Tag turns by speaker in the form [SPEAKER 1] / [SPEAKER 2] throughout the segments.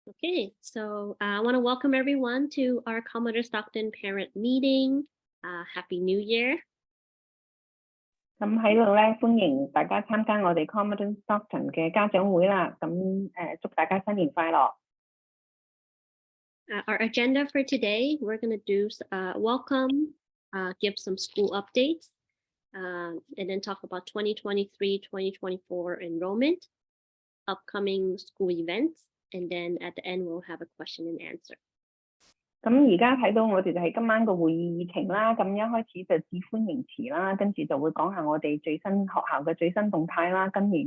[SPEAKER 1] Okay, so I want to welcome everyone to our Commodore Stockton parent meeting. Happy New Year.
[SPEAKER 2] 咁喺度咧，歡迎大家參加我哋 Commodore Stockton 嘅家長會啦。咁祝大家新年快樂。
[SPEAKER 1] Our agenda for today, we're going to do welcome, give some school updates, and then talk about 2023-2024 enrollment, upcoming school events, and then at the end we'll have a question and answer.
[SPEAKER 2] 咁而家睇到我哋就係今晚個會議議程啦。咁一開始就致歡迎詞啦，跟住就會講下我哋最新學校嘅最新動態啦。跟住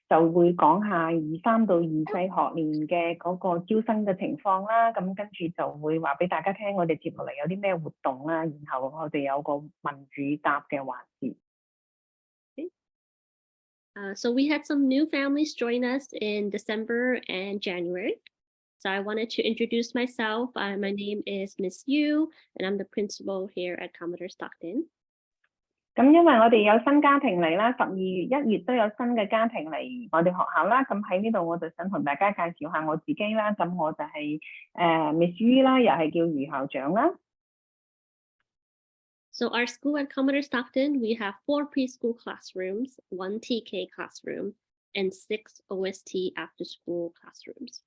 [SPEAKER 2] 就會講下23到24學年嘅嗰個招生嘅情況啦。咁跟住就會話俾大家聽，我哋接落嚟有啲咩活動啦。然後我哋有個問與答嘅環節。
[SPEAKER 1] So we had some new families join us in December and January. So I wanted to introduce myself. My name is Miss Yu, and I'm the principal here at Commodore Stockton.
[SPEAKER 2] 咁因為我哋有新家庭嚟啦，12月、1月都有新嘅家庭嚟我哋學校啦。咁喺呢度我就想同大家介紹下我自己啦。咁我就係Miss Yu啦，又係叫余校長啦。
[SPEAKER 1] So our school at Commodore Stockton, we have 4 preschool classrooms, 1 TK classroom, and 6 OST after-school classrooms.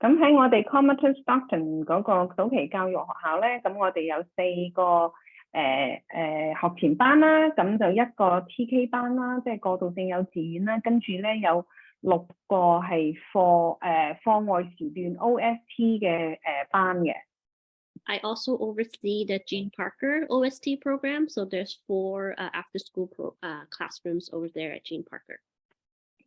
[SPEAKER 2] 咁喺我哋 Commodore Stockton 嗰個早期教育學校咧，咁我哋有4個學前班啦，咁就1個 TK 班啦，即係過渡性幼稚園啦，跟住咧有6個係課外時段 OST 嘅班嘅。
[SPEAKER 1] I also oversee the Gene Parker OST program, so there's 4 after-school classrooms over there at Gene Parker.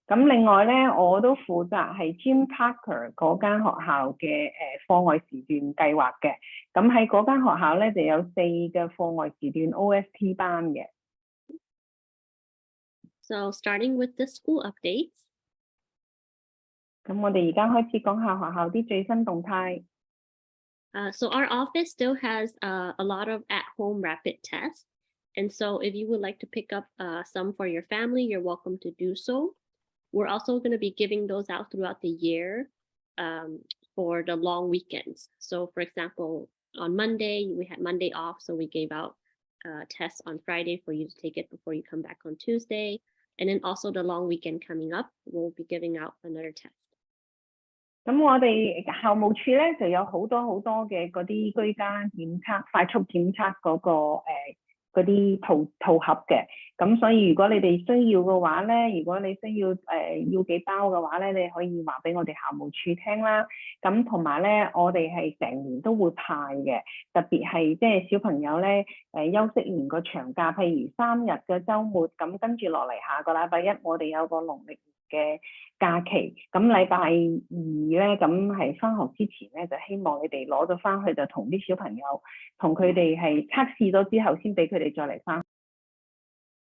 [SPEAKER 2] 咁另外咧，我都負責係 Gene Parker 嗰間學校嘅課外時段計劃嘅。咁喺嗰間學校咧就有4個課外時段 OST 班嘅。
[SPEAKER 1] So starting with the school updates.
[SPEAKER 2] 咁我哋而家開始講下學校啲最新動態。
[SPEAKER 1] So our office still has a lot of at-home rapid tests. And so if you would like to pick up some for your family, you're welcome to do so. We're also going to be giving those out throughout the year for the long weekends. So for example, on Monday, we had Monday off, so we gave out tests on Friday for you to take it before you come back on Tuesday. And then also the long weekend coming up, we'll be giving out another test.
[SPEAKER 2] 咁我哋校務處咧就有好多嘅嗰啲居家檢測、快速檢測嗰個嗰啲套盒嘅。咁所以如果你哋需要嘅話咧，如果你需要要幾包嘅話咧，你可以話俾我哋校務處聽啦。咁同埋咧，我哋係成年都會派嘅，特別係即係小朋友咧休息完個長假，譬如3日嘅週末，咁跟住落嚟下個禮拜1，我哋有個農曆嘅假期，咁禮拜2咧，咁係返學之前咧，就希望你哋攞咗返去就同啲小朋友，同佢哋係測試咗之後，先俾佢哋再嚟返。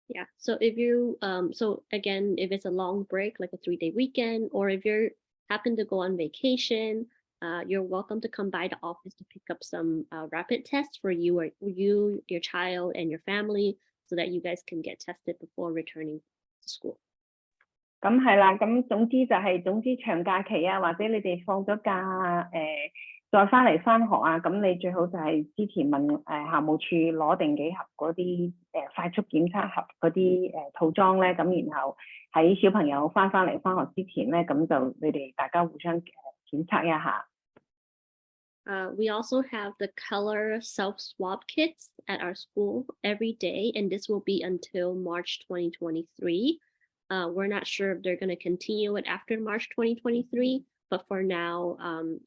[SPEAKER 1] Yeah, so if you, so again, if it's a long break, like a 3-day weekend, or if you happen to go on vacation, you're welcome to come by the office to pick up some rapid tests for you or your child, and your family, so that you guys can get tested before returning to school.
[SPEAKER 2] 咁係啦，咁總之長假期啊，或者你哋放咗假啊，再返學啊，咁你最好就係之前問校務處攞定幾盒嗰啲快速檢測盒嗰啲套裝咧，咁然後喺小朋友返學之前咧，咁就你哋大家互相檢測一下。
[SPEAKER 1] We also have the color self-swab kits at our school every day, and this will be until March 2023. We're not sure if they're going to continue it after March 2023, but for now,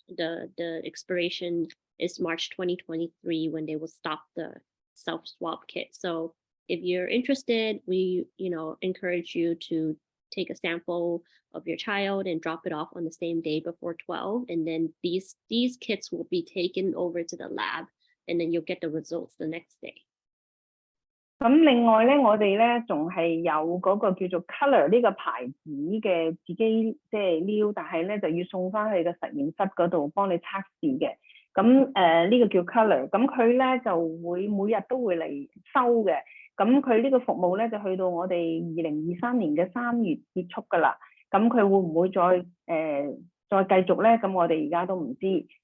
[SPEAKER 1] the expiration is March 2023 when they will stop the self-swab kit. So if you're interested, we encourage you to take a sample of your child and drop it off on the same day before 12, and then these kits will be taken over to the lab, and then you'll get the results the next day.
[SPEAKER 2] 咁另外咧，我哋咧仲係有嗰個叫做 Color 呢個牌子嘅自己即係撩，但係咧就要送翻去個實驗室嗰度幫你測試嘅。咁呢個叫 Color， 咁佢咧就會每日都會嚟收嘅。咁佢呢個服務咧就去到我哋2023年嘅3月結束㗎啦。咁佢會唔會再繼續咧？咁我哋而家都唔知，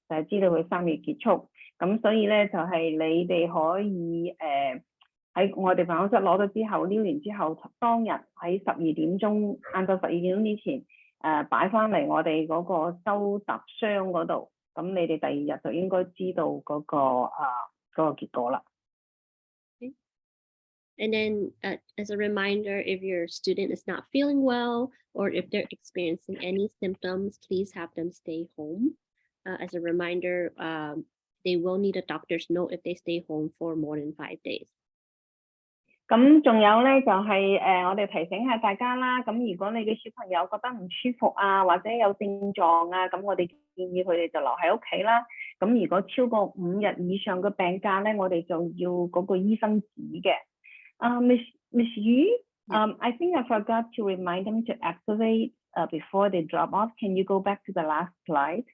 [SPEAKER 2] 就係知道佢3月結束。咁所以咧就係你哋可以喺我哋辦公室攞咗之後，撩完之後，當日喺12點鐘，晏晝12點鐘之前擺翻嚟我哋嗰個收集箱嗰度。咁你哋第2日就應該知道嗰個結果啦。
[SPEAKER 1] And then as a reminder, if your student is not feeling well or if they're experiencing any symptoms, please have them stay home. As a reminder, they will need a doctor's note if they stay home for more than 5 days.
[SPEAKER 2] 咁仲有咧就係我哋提醒下大家啦。咁如果你嘅小朋友覺得唔舒服啊，或者有症狀啊，咁我哋建議佢哋就留喺屋企啦。咁如果超過5日以上嘅病假咧，我哋就要嗰個醫生紙嘅。Miss Yu, I think I forgot to remind them to activate before they drop off. Can you go back to the last slide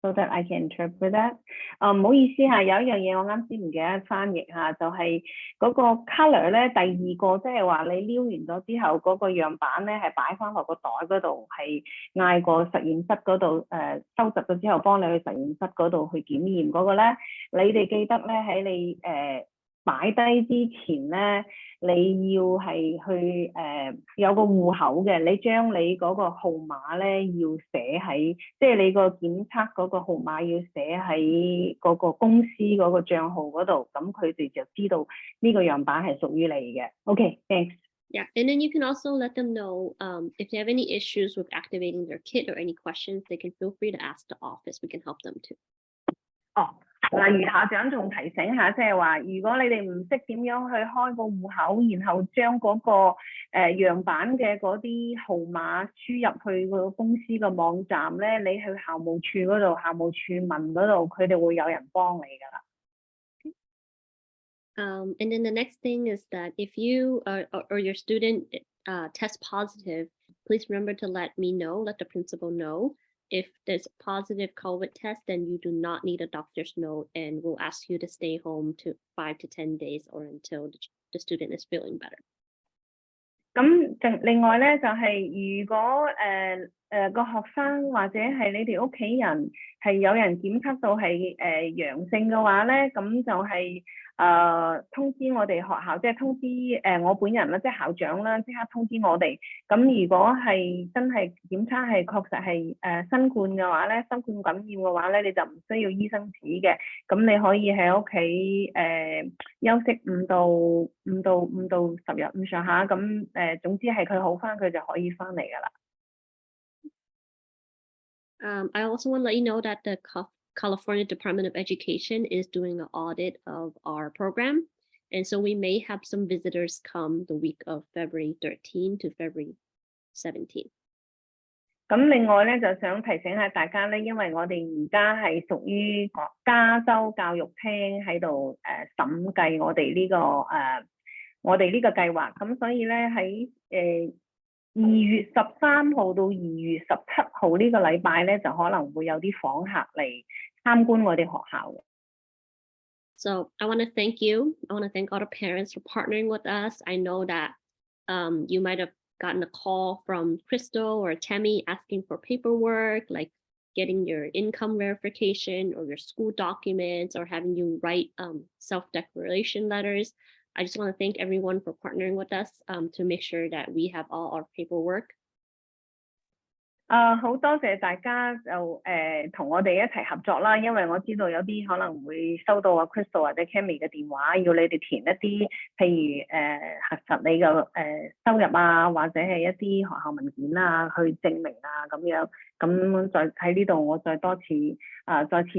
[SPEAKER 2] so that I can interpret that? 唔好意思嚇，有一樣嘢我啱先唔記得翻譯嚇，就係嗰個 colour 咧，第2個即係話你撩完咗之後，嗰個樣板咧係擺翻落個袋嗰度，係嗌個實驗室嗰度收集咗之後，幫你去實驗室嗰度去檢驗嗰個咧，你哋記得咧喺你擺低之前咧，你要係去有個戶口嘅，你將你嗰個號碼咧要寫喺，即係你個檢測嗰個號碼要寫喺嗰個公司嗰個帳號嗰度，咁佢哋就知道呢個樣板係屬於你嘅。Okay, thanks.
[SPEAKER 1] Yeah, and then you can also let them know if they have any issues with activating their kit or any questions, they can feel free to ask the office. We can help them too.
[SPEAKER 2] 例如校長仲提醒下，即係話，如果你哋唔識點樣去開個戶口，然後將嗰個樣板嘅嗰啲號碼輸入去個公司嘅網站咧，你去校務處嗰度，校務處問嗰度，佢哋會有人幫你㗎啦。
[SPEAKER 1] And then the next thing is that if you or your student test positive, please remember to let me know, let the principal know. If there's a positive COVID test, then you do not need a doctor's note, and we'll ask you to stay home to 5 to 10 days or until the student is feeling better.
[SPEAKER 2] 咁另外咧，就係如果個學生或者係你哋屋企人係有人檢測到係陽性嘅話咧，咁就係通知我哋學校，即係通知我本人啦，即係校長啦，即刻通知我哋。咁如果係真係檢測係確實係新冠嘅話咧，新冠感染嘅話咧，你就唔需要醫生紙嘅。咁你可以喺屋企休息5到10日咁上下，咁總之係佢好翻，佢就可以翻嚟㗎啦。
[SPEAKER 1] I also want to let you know that the California Department of Education is doing an audit of our program. And so we may have some visitors come the week of February 13 to February 17.
[SPEAKER 2] 咁另外咧，就想提醒下大家咧，因為我哋而家係屬於加州教育廳喺度審計我哋呢個計劃，咁所以咧喺2月13號到2月17號呢個禮拜咧，就可能會有啲訪客嚟參觀我哋學校嘅。
[SPEAKER 1] So I want to thank you. I want to thank all the parents for partnering with us. I know that you might have gotten a call from Crystal or Tammy asking for paperwork, like getting your income verification or your school documents or having you write self-declaration letters. I just want to thank everyone for partnering with us to make sure that we have all our paperwork.
[SPEAKER 2] 好多謝大家就同我哋一齊合作啦，因為我知道有啲可能會收到Crystal 或者 Cammy 嘅電話，要你哋填一啲譬如核實你嘅收入啊，或者係一啲學校文件啊，去證明啊咁樣。咁再喺呢度，我再次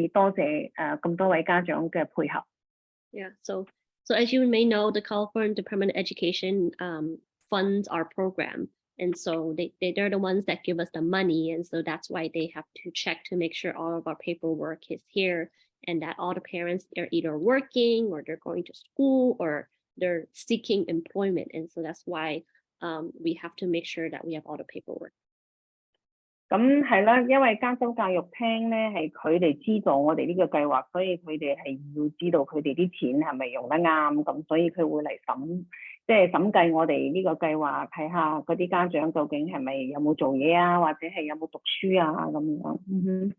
[SPEAKER 2] 多謝咁多位家長嘅配合。
[SPEAKER 1] Yeah, so as you may know, the California Department of Education funds our program. And so they're the ones that give us the money. And so that's why they have to check to make sure all of our paperwork is here and that all the parents are either working or they're going to school or they're seeking employment. And so that's why we have to make sure that we have all the paperwork.
[SPEAKER 2] 咁係啦，因為加州教育廳咧係佢哋資助我哋呢個計劃，所以佢哋係要知道佢哋啲錢係咪用得啱，咁所以佢會嚟審即係審計我哋呢個計劃，睇下嗰啲家長究竟係咪有冇做嘢啊，或者係有冇讀書啊咁樣。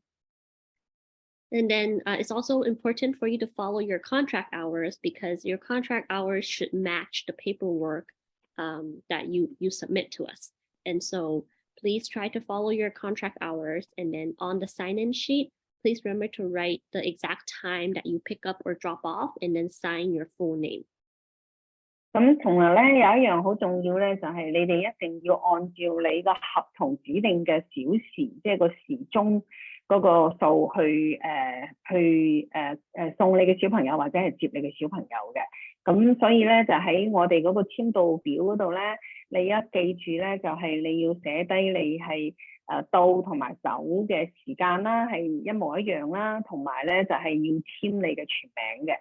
[SPEAKER 1] And then it's also important for you to follow your contract hours because your contract hours should match the paperwork that you submit to us. And so please try to follow your contract hours. And then on the sign-in sheet, please remember to write the exact time that you pick up or drop off and then sign your full name.
[SPEAKER 2] 咁同埋咧有一樣好重要咧，就係你哋一定要按照你個合同指定嘅小時，即係個時鐘嗰個數去送你嘅小朋友或者係接你嘅小朋友嘅。咁所以咧就喺我哋嗰個簽到表嗰度咧，你一記住咧就係你要寫低你係到同埋走嘅時間啦，係一模一樣啦，同埋咧就係要簽你嘅全名嘅。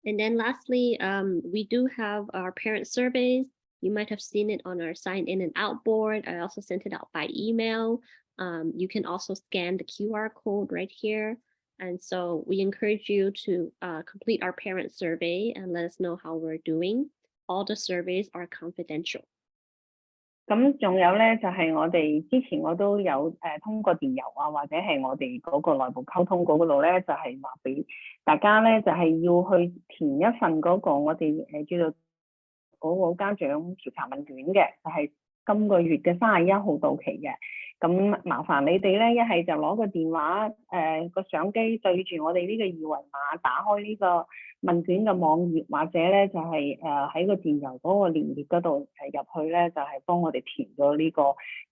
[SPEAKER 1] And then lastly, we do have our parent surveys. You might have seen it on our sign in and out board. I also sent it out by email. You can also scan the QR code right here. And so we encourage you to complete our parent survey and let us know how we're doing. All the surveys are confidential.
[SPEAKER 2] 咁仲有咧，就係我哋之前我都有通過電郵啊，或者係我哋嗰個內部溝通嗰度咧，就係話俾大家咧，就係要去填一份嗰個我哋叫做嗰個家長調查問卷嘅，就係今個月嘅31號到期嘅。咁麻煩你哋咧，一係就攞個電話個相機對住我哋呢個二維碼，打開呢個問卷嘅網頁，或者咧就係喺個電郵嗰個連結嗰度入去咧，就係幫我哋填咗呢個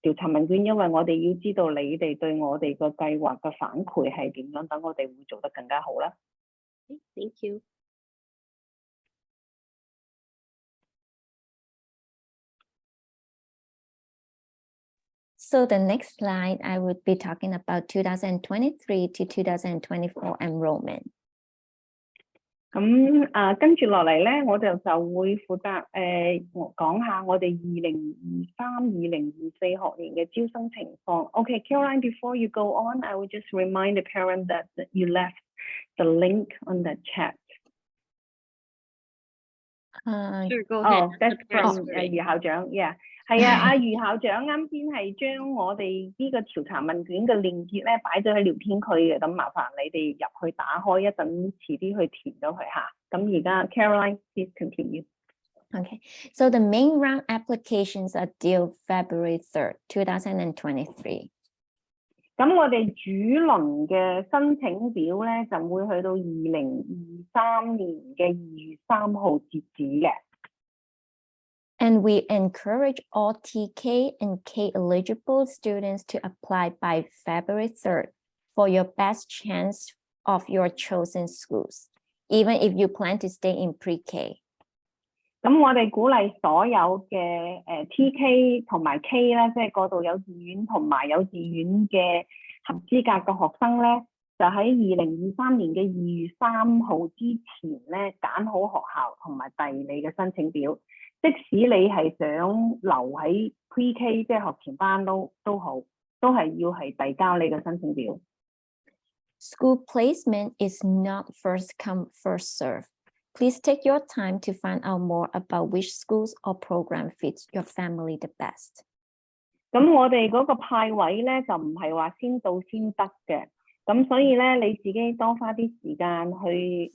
[SPEAKER 2] 調查問卷，因為我哋要知道你哋對我哋個計劃嘅反饋係點樣，等我哋會做得更加好啦。
[SPEAKER 1] Thank you.
[SPEAKER 3] So the next slide, I would be talking about 2023 to 2024 enrollment.
[SPEAKER 2] 咁跟住落嚟咧，我就會負責講下我哋2023-2024學年嘅招生情況。Okay, Caroline, before you go on, I will just remind the parent that you left the link on the chat.
[SPEAKER 1] Sure, go ahead.
[SPEAKER 2] Oh, that's from 余校長 ，yeah。係啊，阿余校長啱先係將我哋呢個調查問卷嘅鏈接咧擺咗喺聊天區嘅，咁麻煩你哋入去打開一陣，遲啲去填咗佢嚇。咁而家 Caroline, please continue.
[SPEAKER 3] Okay, so the main round applications are due February 3rd, 2023.
[SPEAKER 2] 咁我哋主輪嘅申請表咧就會去到2023年嘅2月3號截止嘅。
[SPEAKER 3] And we encourage all TK and K eligible students to apply by February 3rd for your best chance of your chosen schools, even if you plan to stay in PreK.
[SPEAKER 2] 咁我哋鼓勵所有嘅TK 同埋 K 啦，即係過渡幼稚園同埋幼稚園嘅合資格嘅學生咧，就喺2023年嘅2月3號之前咧揀好學校同埋遞你嘅申請表。即使你係想留喺 PreK 即係學前班都好，都係要係遞交你嘅申請表。
[SPEAKER 3] School placement is not first come, first serve. Please take your time to find out more about which schools or program fits your family the best.
[SPEAKER 2] 咁我哋嗰個派位咧就唔係話先到先得嘅，咁所以咧你自己多花啲時間去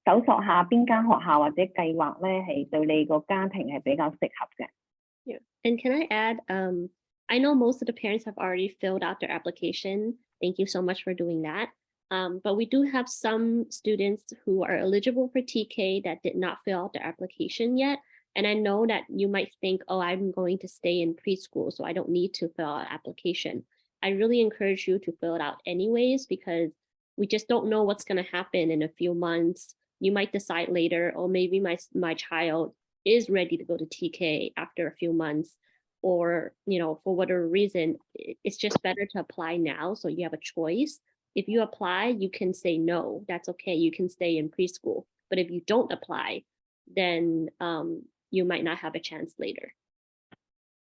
[SPEAKER 2] 搜索下邊間學校或者計劃咧係對你個家庭係比較適合嘅。
[SPEAKER 1] Yeah. And can I add, I know most of the parents have already filled out their application. Thank you so much for doing that. But we do have some students who are eligible for TK that did not fill out their application yet. And I know that you might think, oh, I'm going to stay in preschool, so I don't need to fill out an application. I really encourage you to fill it out anyways, because we just don't know what's going to happen in a few months. You might decide later, oh, maybe my child is ready to go to TK after a few months, or, for whatever reason, it's just better to apply now so you have a choice. If you apply, you can say no, that's okay. You can stay in preschool. But if you don't apply, then you might not have a chance later.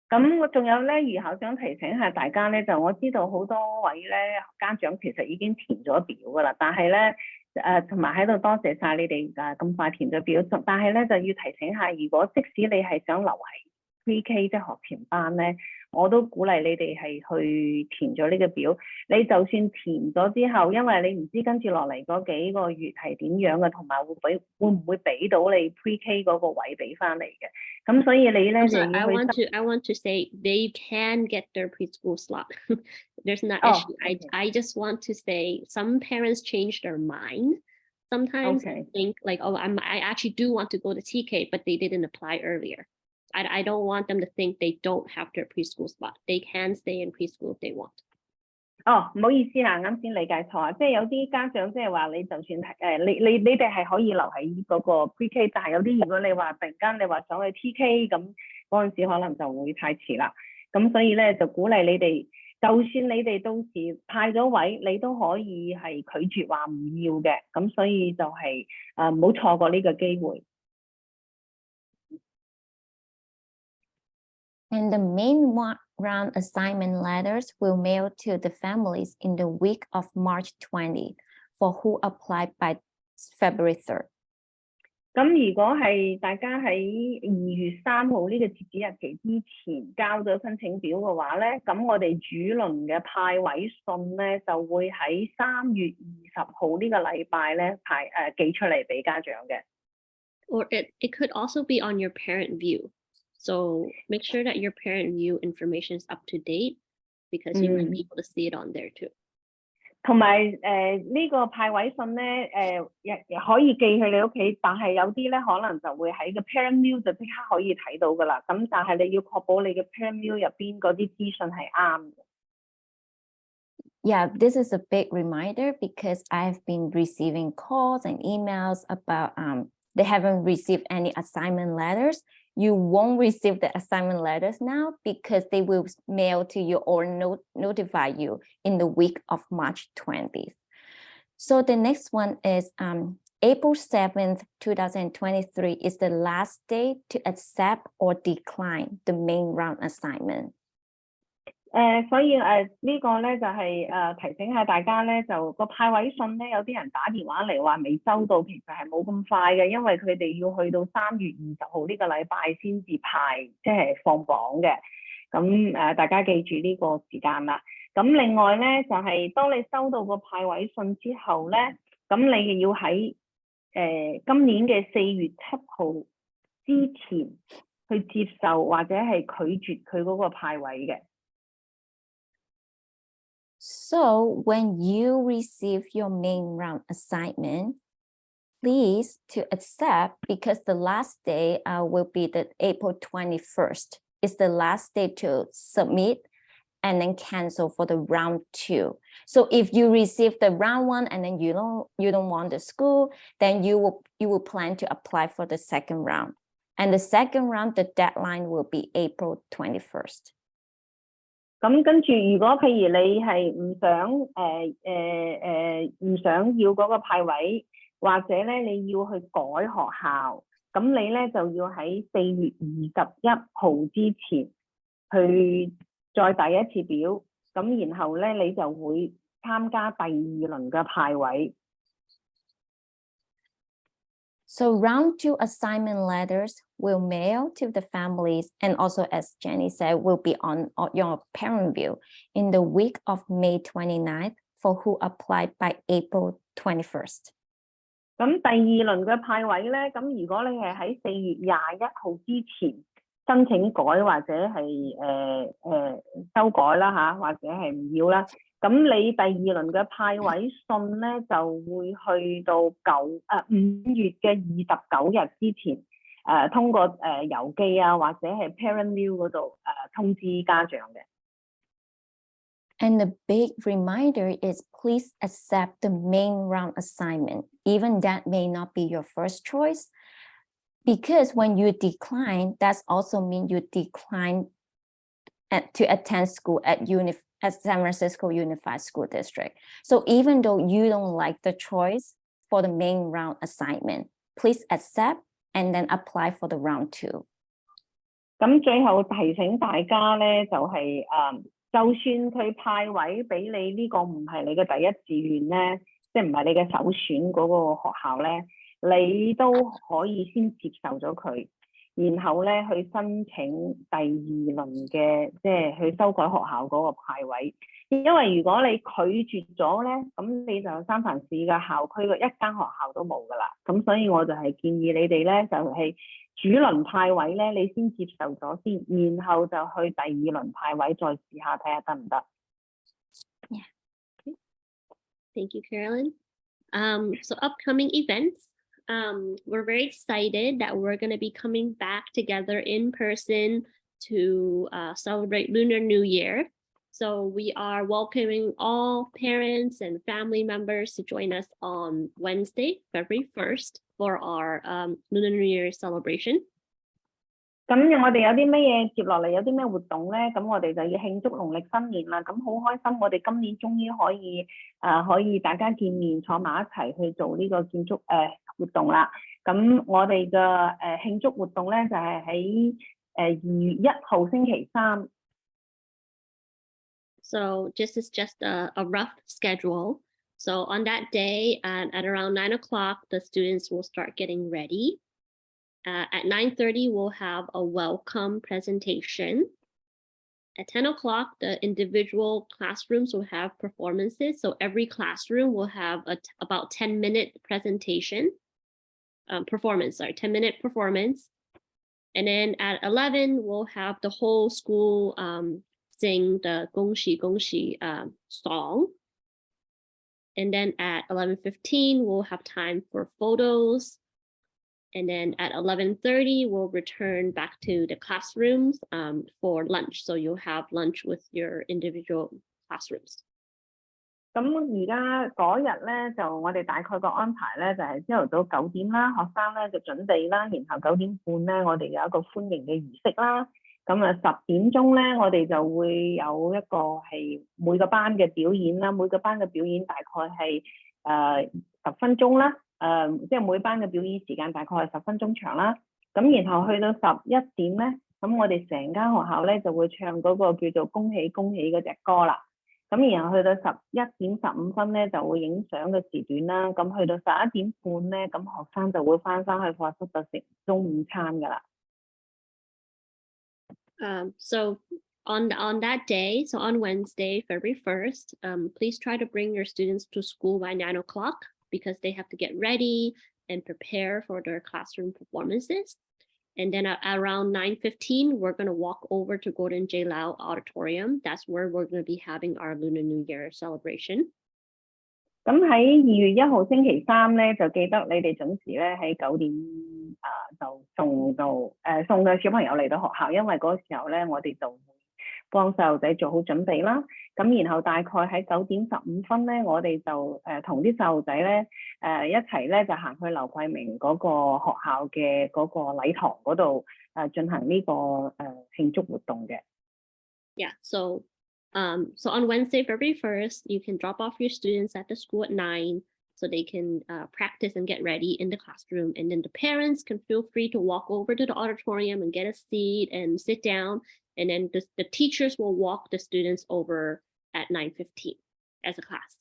[SPEAKER 2] 咁我仲有咧，余校長提醒下大家咧，就我知道好多位咧家長其實已經填咗表噶啦，但係咧同埋喺度多謝晒你哋咁快填咗表，但係咧就要提醒下，如果即使你係想留喺 PreK 即係學前班咧，我都鼓勵你哋係去填咗呢個表。你就算填咗之後，因為你唔知跟住落嚟嗰幾個月係點樣嘅，同埋會唔會俾到你 PreK 嗰個位俾翻嚟嘅。咁所以你咧就要去。
[SPEAKER 1] I want to say they can get their preschool slot. There's not
[SPEAKER 2] Oh,
[SPEAKER 1] issue.
[SPEAKER 2] okay.
[SPEAKER 1] I just want to say some parents change their mind. Sometimes
[SPEAKER 2] Okay.
[SPEAKER 1] they think like, oh, I actually do want to go to TK, but they didn't apply earlier. I don't want them to think they don't have their preschool slot. They can stay in preschool if they want.
[SPEAKER 2] 唔好意思啦，啱先理解錯啊，即係有啲家長即係話你就算你哋係可以留喺嗰個 PreK， 但係有啲如果你話突然間你話想去 TK 咁嗰陣時可能就會太遲啦。咁所以咧就鼓勵你哋，就算你哋到時派咗位，你都可以係拒絕話唔要嘅。咁所以就係唔好錯過呢個機會。
[SPEAKER 3] And the main round assignment letters will mail to the families in the week of March 20 for who applied by February 3rd.
[SPEAKER 2] 咁如果係大家喺2月3號呢個截止日期之前交咗申請表嘅話咧，咁我哋主輪嘅派位信咧就會喺3月20號呢個禮拜咧寄出嚟俾家長嘅。
[SPEAKER 1] Or it could also be on your parent view. So make sure that your parent view information is up to date because you might be able to see it on there too.
[SPEAKER 2] 同埋呢個派位信咧可以寄去你屋企，但係有啲咧可能就會喺個 parent view 就即刻可以睇到噶啦。咁但係你要確保你嘅 parent view 入邊嗰啲資訊係啱嘅。
[SPEAKER 3] Yeah, this is a big reminder because I've been receiving calls and emails about they haven't received any assignment letters. You won't receive the assignment letters now because they will mail to you or notify you in the week of March 20th. So the next one is April 7th, 2023 is the last day to accept or decline the main round assignment.
[SPEAKER 2] 所以呢個咧就係提醒下大家咧，就個派位信咧，有啲人打電話嚟話未收到，其實係冇咁快嘅，因為佢哋要去到3月20號呢個禮拜先至派，即係放榜嘅。咁大家記住呢個時間啦。咁另外咧就係當你收到個派位信之後咧，咁你要喺今年嘅4月7號之前去接受或者係拒絕佢嗰個派位嘅。
[SPEAKER 3] So when you receive your main round assignment, please to accept because the last day will be the April 21st. It's the last day to submit and then cancel for the round 2. So if you receive the round 1 and then you don't want the school, then you will plan to apply for the second round. And the second round, the deadline will be April 21st.
[SPEAKER 2] 咁跟住，如果譬如你係唔想要嗰個派位，或者咧你要去改學校，咁你咧就要喺4月21號之前去再遞一次表，咁然後咧你就會參加第2輪嘅派位。
[SPEAKER 3] So round 2 assignment letters will mail to the families and also, as Jenny said, will be on your parent view in the week of May 29th for who applied by April 21st.
[SPEAKER 2] 咁第2輪嘅派位咧，咁如果你係喺4月21號之前申請改或者係修改啦嚇，或者係唔要啦，咁你第2輪嘅派位信咧就會去到5月嘅29日之前，通過郵寄啊或者係 parent view 嗰度通知家長嘅。
[SPEAKER 3] And the big reminder is please accept the main round assignment, even that may not be your first choice, because when you decline, that's also mean you decline to attend school at San Francisco Unified School District. So even though you don't like the choice for the main round assignment, please accept and then apply for the round 2.
[SPEAKER 2] 咁最後提醒大家咧，就係就算佢派位俾你呢個唔係你嘅第一志願咧，即即係唔係你嘅首選嗰個學校咧，你都可以先接受咗佢，然後咧去申請第二輪嘅，即係去修改學校嗰個派位。因為如果你拒絕咗咧，咁你就三藩市嘅校區嘅一間學校都冇噶啦。咁所以我就係建議你哋咧，就係主輪派位咧，你先接受咗先，然後就去第二輪派位再試下睇下得唔得。
[SPEAKER 1] Thank you, Carolyn. So upcoming events, we're very excited that we're going to be coming back together in person to celebrate Lunar New Year. So we are welcoming all parents and family members to join us on Wednesday, February 1st for our Lunar New Year celebration.
[SPEAKER 2] 咁我哋有啲咩嘢接落嚟有啲咩活動咧？咁我哋就要慶祝農曆新年啦。咁好開心，我哋今年終於可以大家見面坐埋一齊去做呢個建築活動啦。咁我哋嘅慶祝活動咧就係喺2月1號星期3。
[SPEAKER 1] So this is just a rough schedule. So on that day at around 9 o'clock, the students will start getting ready. At 9:30, we'll have a welcome presentation. At 10 o'clock, the individual classrooms will have performances. So every classroom will have about 10-minute presentation, 10-minute performance. And then at 11, we'll have the whole school sing the 恭喜恭喜 song. And then at 11:15, we'll have time for photos. And then at 11:30, we'll return back to the classrooms for lunch. So you'll have lunch with your individual classrooms.
[SPEAKER 2] 咁而家嗰日咧，就我哋大概個安排咧，就係朝頭早9點啦，學生咧就準備啦，然後9點半咧，我哋有一個歡迎嘅儀式啦。咁啊10點鐘咧，我哋就會有一個係每個班嘅表演啦，每個班嘅表演大概係10分鐘啦。即係每班嘅表演時間大概係10分鐘長啦。咁然後去到11點咧，咁我哋成間學校咧就會唱嗰個叫做恭喜恭喜嗰隻歌啦。咁然後去到11點15分咧就會影相嘅時段啦。咁去到11點半咧，咁學生就會翻返去課室度食中午餐㗎啦。
[SPEAKER 1] So on that day, so on Wednesday, February 1st, please try to bring your students to school by 9 o'clock because they have to get ready and prepare for their classroom performances. And then at around 9:15, we're going to walk over to Gordon J. Lau Auditorium. That's where we're going to be having our Lunar New Year celebration.
[SPEAKER 2] 咁喺2月1號星期3咧，就記得你哋準時咧喺9點就送嘅小朋友嚟到學校，因為嗰時候咧我哋就會幫細路仔做好準備啦。咁然後大概喺9點15分咧，我哋就同啲細路仔咧一齊咧就行去劉桂明嗰個學校嘅嗰個禮堂嗰度進行呢個慶祝活動嘅。
[SPEAKER 1] Yeah, so on Wednesday, February 1st, you can drop off your students at the school at 9 so they can practice and get ready in the classroom. And then the parents can feel free to walk over to the auditorium and get a seat and sit down. And then the teachers will walk the students over at 9:15 as a class.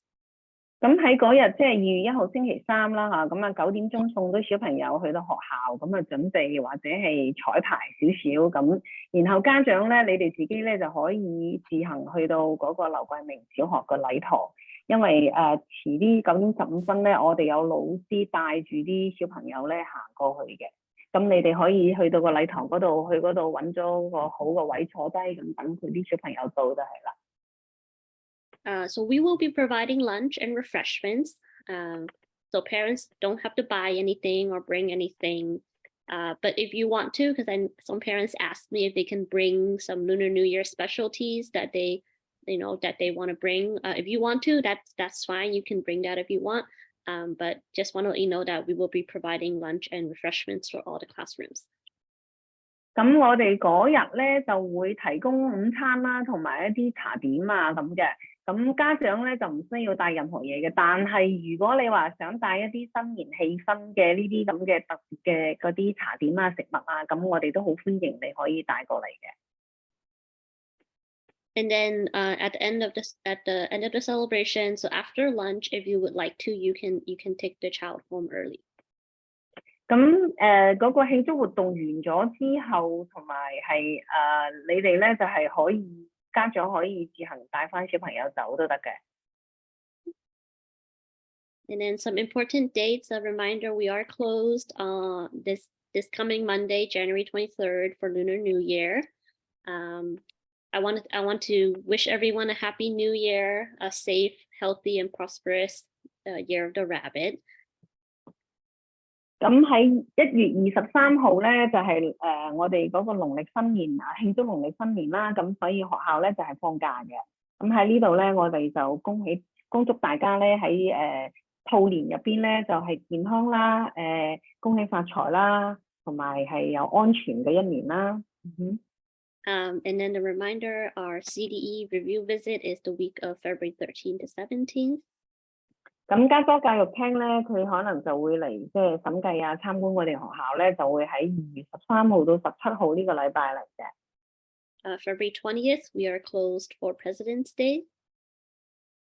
[SPEAKER 2] 咁喺嗰日即係2月1號星期3啦嚇，咁9點鐘送咗小朋友去到學校，咁準備或者係彩排少少咁，然後家長咧你哋自己咧就可以自行去到嗰個劉桂明小學嘅禮堂，因為遲啲9點15分咧，我哋有老師帶住啲小朋友咧行過去嘅，咁你哋可以去到個禮堂嗰度，去嗰度揾咗個好嘅位坐低，咁等佢啲小朋友到就係啦。
[SPEAKER 1] So we will be providing lunch and refreshments. So parents don't have to buy anything or bring anything. But if you want to, because some parents ask me if they can bring some Lunar New Year specialties that they want to bring. If you want to, that's fine. You can bring that if you want. But just want to let you know that we will be providing lunch and refreshments for all the classrooms.
[SPEAKER 2] 咁我哋嗰日咧就會提供午餐啦，同埋一啲茶點啊咁嘅。咁家長咧就唔需要帶任何嘢嘅，但係如果你話想帶一啲新年氣氛嘅呢啲咁嘅特別嘅嗰啲茶點啊、食物啊，咁我哋都好歡迎你可以帶過嚟嘅。
[SPEAKER 1] And then at the end of the celebration, so after lunch, if you would like to, you can take the child home early.
[SPEAKER 2] 咁嗰個慶祝活動完咗之後，同埋係你哋咧就係可以家長可以自行帶翻小朋友走都得嘅。
[SPEAKER 1] And then some important dates, a reminder, we are closed this coming Monday, January 23rd for Lunar New Year. I want to wish everyone a happy new year, a safe, healthy, and prosperous year of the rabbit.
[SPEAKER 2] 咁喺1月23號咧就係我哋嗰個農曆新年慶祝農曆新年啦，咁所以學校咧就係放假嘅。咁喺呢度咧，我哋就恭祝大家咧喺兔年入邊咧就係健康啦，恭喜發財啦，同埋係有安全嘅一年啦。
[SPEAKER 1] And then the reminder, our CDE review visit is the week of February 13th to 17th.
[SPEAKER 2] 咁加州教育廳咧，佢可能就會嚟即係審計啊，參觀我哋學校咧，就會喺2月13號到17號呢個禮拜嚟嘅。
[SPEAKER 1] February 20th, we are closed for President's Day.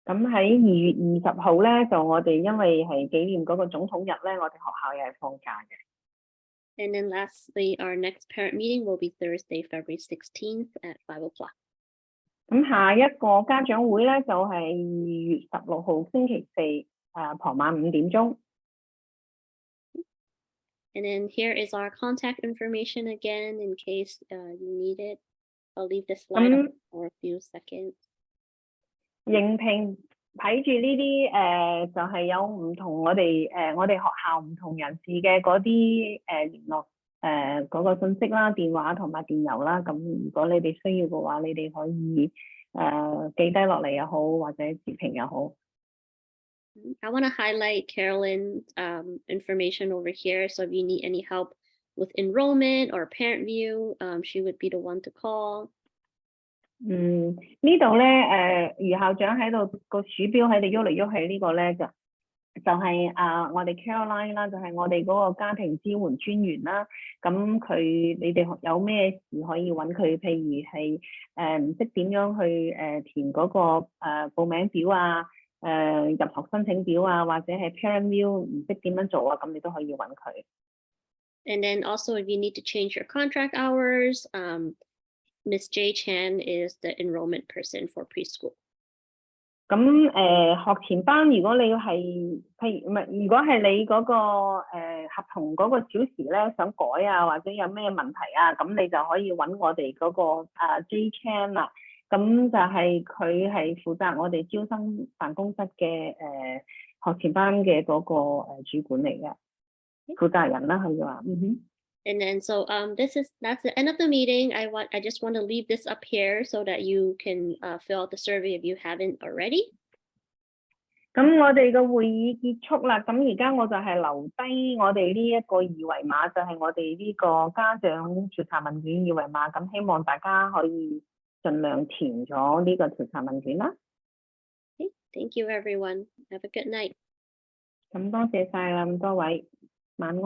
[SPEAKER 2] 咁喺2月20號咧，就我哋因為係紀念嗰個總統日咧，我哋學校又係放假嘅。
[SPEAKER 1] And then lastly, our next parent meeting will be Thursday, February 16th at 5 o'clock.
[SPEAKER 2] 咁下一個家長會咧，就係2月16號星期四傍晚5點鐘。
[SPEAKER 1] And then here is our contact information again in case you need it. I'll leave this slide up for a few seconds.
[SPEAKER 2] 應聘睇住呢啲就係有唔同我哋學校唔同人士嘅嗰啲聯絡嗰個信息啦、電話同埋電郵啦。咁如果你哋需要嘅話，你哋可以記低落嚟又好，或者截屏又好。
[SPEAKER 1] I want to highlight Carolyn's information over here. So if you need any help with enrollment or parent view, she would be the one to call.
[SPEAKER 2] 呢度咧余校長喺度個鼠標喺度喐嚟喐去呢個咧就係我哋 Caroline 啦，就係我哋嗰個家庭支援專員啦。咁你哋有咩事可以揾佢？譬如係唔識點樣去填嗰個報名表啊、入學申請表啊，或者係 parent view 唔識點樣做啊，咁你都可以揾佢。
[SPEAKER 1] And then also if you need to change your contract hours, Miss J Chan is the enrollment person for preschool.
[SPEAKER 2] 咁學前班如果你係如果係你嗰個合同嗰個小時咧想改啊，或者有咩問題啊，咁你就可以揾我哋嗰個J Chan 啦。咁就係佢係負責我哋招生辦公室嘅學前班嘅嗰個主管嚟嘅，負責人啦可以話。
[SPEAKER 1] And then so that's the end of the meeting. I just want to leave this up here so that you can fill out the survey if you haven't already.
[SPEAKER 2] 咁我哋嘅會議結束啦。咁而家我就係留低我哋呢一個二維碼，就係我哋呢個家長調查問卷二維碼。咁希望大家可以盡量填咗呢個調查問卷啦。
[SPEAKER 1] Okay, thank you everyone. Have a good night.
[SPEAKER 2] 咁多謝晒啦，咁多位，晚安。